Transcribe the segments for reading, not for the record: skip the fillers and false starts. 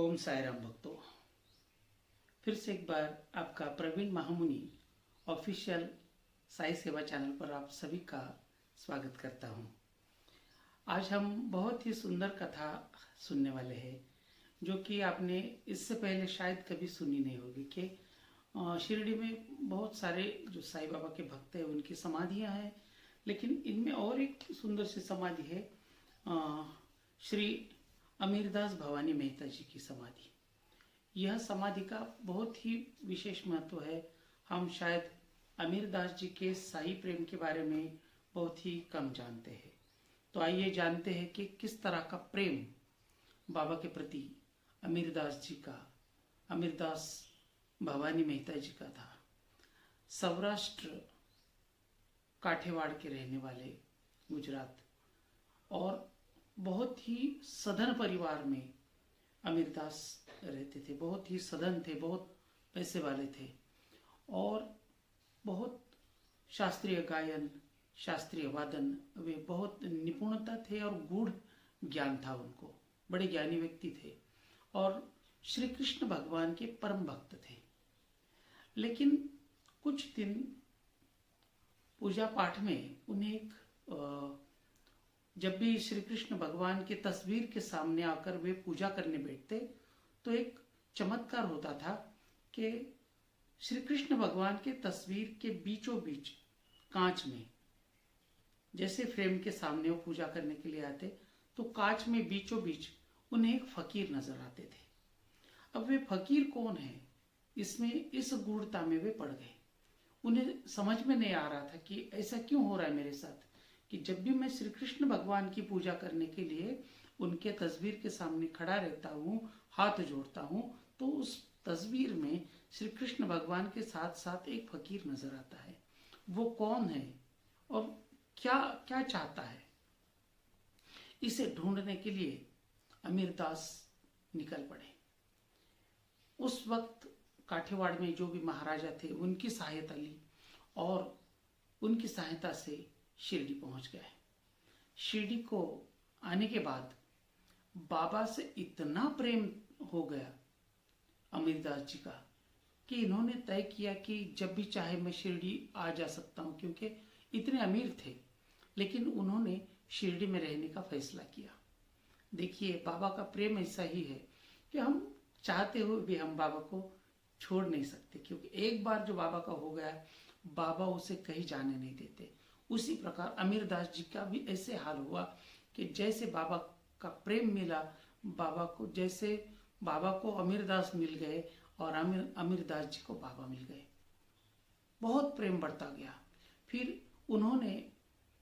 ओम साई राम भक्तों, फिर से एक बार आपका प्रवीण महामुनि ऑफिशियल साई सेवा चैनल पर आप सभी का स्वागत करता हूं। आज हम बहुत ही सुंदर कथा सुनने वाले हैं जो कि आपने इससे पहले शायद कभी सुनी नहीं होगी कि शिरडी में बहुत सारे जो साईं बाबा के भक्त हैं उनकी समाधियां हैं, लेकिन इनमें और एक सुंदर सी समाधि है श्री अमीरदास भवानी मेहता जी की समाधि। यह समाधि का बहुत ही विशेष महत्व है। हम शायद अमीरदास जी के साई प्रेम के बारे में बहुत ही कम जानते हैं, तो आइए जानते हैं कि किस तरह का प्रेम बाबा के प्रति अमीरदास जी का, अमीरदास भवानी मेहता जी का था। सौराष्ट्र काठियावाड़ के रहने वाले, गुजरात, और बहुत ही सधन परिवार में अमीरदास रहते थे। बहुत ही सधन थे, बहुत पैसे वाले थे और बहुत शास्त्रीय गायन, शास्त्रीय वादन, वे बहुत निपुणता थे और गूढ़ ज्ञान था उनको। बड़े ज्ञानी व्यक्ति थे और श्री कृष्ण भगवान के परम भक्त थे। लेकिन कुछ दिन पूजा पाठ में उन्हें एक जब भी श्री कृष्ण भगवान के तस्वीर के सामने आकर वे पूजा करने बैठते तो एक चमत्कार होता था कि श्री कृष्ण भगवान के तस्वीर के बीचों बीच कांच में, जैसे फ्रेम के सामने वो पूजा करने के लिए आते तो कांच में बीचों बीच उन्हें एक फकीर नजर आते थे। अब वे फकीर कौन है, इसमें इस गूढ़ता में वे पड़ गए। उन्हें समझ में नहीं आ रहा था कि ऐसा क्यों हो रहा है मेरे साथ कि जब भी मैं श्री कृष्ण भगवान की पूजा करने के लिए उनके तस्वीर के सामने खड़ा रहता हूँ, हाथ जोड़ता हूँ, तो उस तस्वीर में श्री कृष्ण भगवान के साथ साथ एक फकीर नजर आता है। वो कौन है और क्या क्या चाहता है, इसे ढूंढने के लिए अमीरदास निकल पड़े। उस वक्त काठियावाड़ में जो भी महाराजा थे उनकी सहायता ली और उनकी सहायता से शिरडी पहुंच गए। शिरडी को आने के बाद बाबा से इतना प्रेम हो गया अमीरदास जी का कि इन्होंने तय किया कि जब भी चाहे मैं शिरडी आ जा सकता हूं, क्योंकि इतने अमीर थे। लेकिन उन्होंने शिरडी में रहने का फैसला किया। देखिए, बाबा का प्रेम ऐसा ही है कि हम चाहते हुए भी हम बाबा को छोड़ नहीं सकते, क्योंकि एक बार जो बाबा का हो गया, बाबा उसे कहीं जाने नहीं देते। उसी प्रकार अमीरदास जी का भी ऐसे हाल हुआ कि जैसे बाबा का प्रेम मिला बाबा को, जैसे बाबा को अमीरदास मिल गए और अमीरदास जी को बाबा मिल गए। बहुत प्रेम बढ़ता गया। फिर उन्होंने,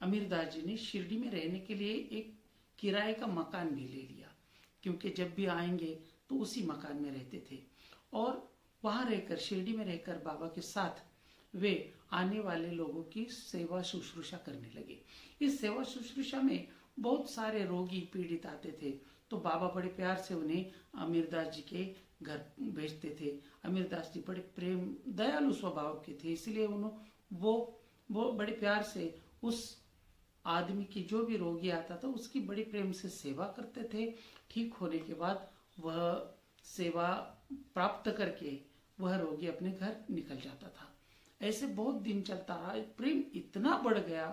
अमीरदास जी ने शिरडी में रहने के लिए एक किराए का मकान भी ले लिया, क्योंकि जब भी आएंगे तो उसी मकान में रहते थे और वहां रहकर, शिरडी में रहकर बाबा के साथ वे आने वाले लोगों की सेवा शुश्रूषा करने लगे। इस सेवा शुश्रूषा में बहुत सारे रोगी पीड़ित आते थे, तो बाबा बड़े प्यार से उन्हें अमीरदास जी के घर भेजते थे। अमीरदास जी बड़े प्रेम, दयालु स्वभाव के थे, इसलिए वो बड़े प्यार से उस आदमी की, जो भी रोगी आता था, उसकी बड़ी प्रेम से सेवा करते थे। ठीक होने के बाद वह सेवा प्राप्त करके वह रोगी अपने घर निकल जाता था। ऐसे बहुत दिन चलता रहा। प्रेम इतना बढ़ गया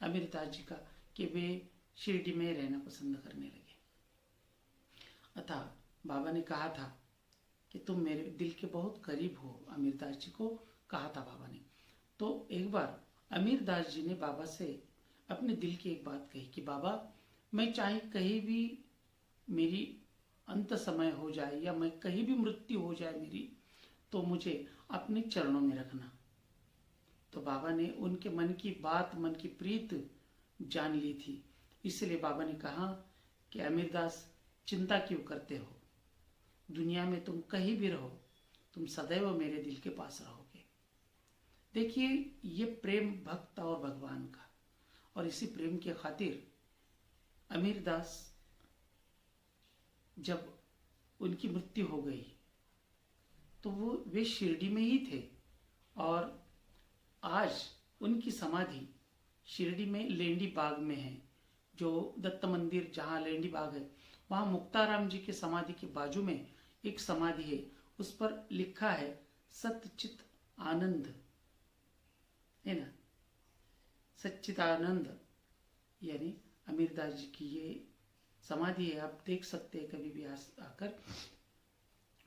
अमीरदास जी का कि वे शिरडी में रहना पसंद करने लगे। अतः बाबा ने कहा था कि तुम मेरे दिल के बहुत करीब हो, अमीरदास जी को कहा था बाबा ने। तो एक बार अमीरदास जी ने बाबा से अपने दिल की एक बात कही कि बाबा, मैं चाहे कहीं भी मेरी अंत समय हो जाए या मैं कहीं भी मृत्यु हो जाए मेरी, तो मुझे अपने चरणों में रखना। तो बाबा ने उनके मन की बात, मन की प्रीत जान ली थी। इसलिए बाबा ने कहा कि अमीरदास, चिंता क्यों करते हो, दुनिया में तुम कहीं भी रहो, तुम सदैव मेरे दिल के पास रहोगे। देखिए, ये प्रेम भक्त और भगवान का, और इसी प्रेम के खातिर अमीरदास, जब उनकी मृत्यु हो गई तो वे शिरडी में ही थे और आज उनकी समाधि शिरडी में लेंडी बाग में है। जो दत्त मंदिर, जहाँ लेंडी बाग है, वहाँ मुक्ताराम जी की समाधि के बाजू में एक समाधि है, उस पर लिखा है सच्चित आनंद, है ना, सच्चिदानंद, यानी अमीरदास जी की ये समाधि है। आप देख सकते हैं कभी भी आकर।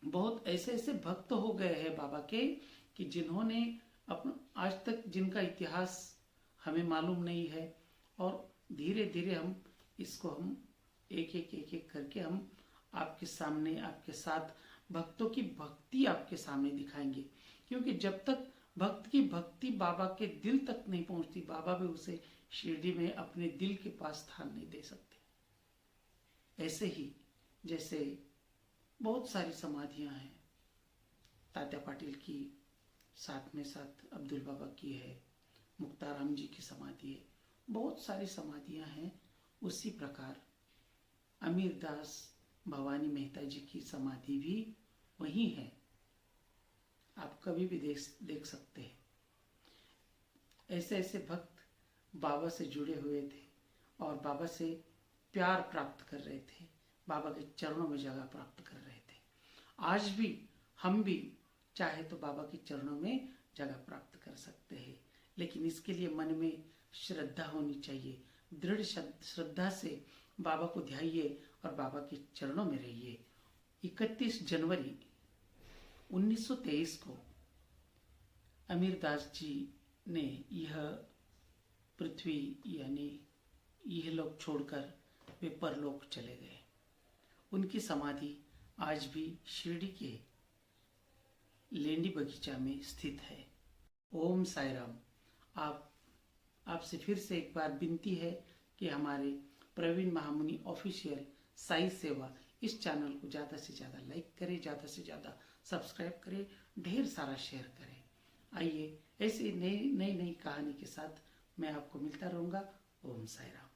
बहुत ऐसे ऐसे भक्त हो गए हैं बाबा के कि जिन्होंने अपना आज तक जिनका इतिहास हमें मालूम नहीं है, और धीरे धीरे हम इसको हम एक एक करके हम आपके सामने, आपके साथ भक्तों की भक्ति आपके सामने दिखाएंगे। क्योंकि जब तक भक्त की भक्ति बाबा के दिल तक नहीं पहुंचती, बाबा भी उसे शिरडी में अपने दिल के पास स्थान नहीं दे सकते। ऐसे ही जैसे बहुत सारी समाधियां हैं, तात्या पाटिल की, साथ में साथ अब्दुल बाबा की है, मुक्ताराम जी की समाधि है, बहुत सारी समाधियां हैं। उसी प्रकार अमीरदास भवानी मेहता जी की समाधि भी वही है, आप कभी भी देख सकते हैं। ऐसे ऐसे भक्त बाबा से जुड़े हुए थे और बाबा से प्यार प्राप्त कर रहे थे, बाबा के चरणों में जगह प्राप्त कर रहे थे। आज भी हम भी चाहे तो बाबा के चरणों में जगह प्राप्त कर सकते हैं, लेकिन इसके लिए मन में श्रद्धा होनी चाहिए। दृढ़ श्रद्धा से बाबा को ध्याइए और बाबा के चरणों में रहिए। 31 जनवरी 1923 को अमीरदास जी ने यह पृथ्वी यानी यह लोक छोड़कर वे परलोक चले गए। उनकी समाधि आज भी शिरडी के लेंडी बगीचा में स्थित है। ओम साई राम। आपसे फिर से एक बार विनती है कि हमारे प्रवीण महामुनि ऑफिशियल साई सेवा इस चैनल को ज़्यादा से ज़्यादा लाइक करें, ज़्यादा से ज़्यादा सब्सक्राइब करें, ढेर सारा शेयर करें। आइए ऐसी नई नई कहानी के साथ मैं आपको मिलता रहूँगा। ओम साई राम।